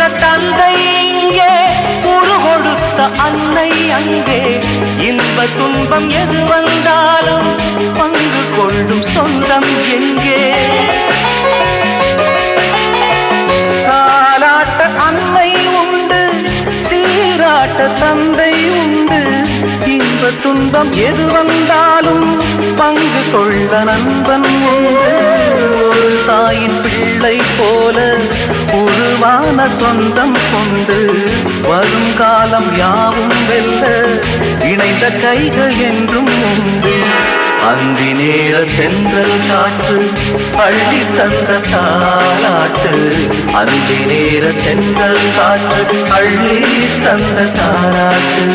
கொடுத்த தந்தை இங்கே, உரு கொடுத்த அன்னை அங்கே. இன்ப துன்பம் எது வந்தாலும் பங்கு கொள்ளும் சொந்தம் எங்கே? தாலாட்ட அன்னை உண்டு, சீராட்ட தந்தை உண்டு. இன்ப துன்பம் எது வந்தாலும் பங்கு கொள்ள நண்பன் உண்டு. ஒரு தாயின் பிள்ளை போல உருவான சொந்தம் கொண்டு வரும் காலம் யாவும் வெல்ல இணைந்த கைகள் என்றும் உண்டு. அந்தி நேர தென்றல் காற்று அள்ளி தந்த தாலாட்டு. அந்தி நேர தென்றல் காற்று அள்ளி தந்த தாலாட்டு.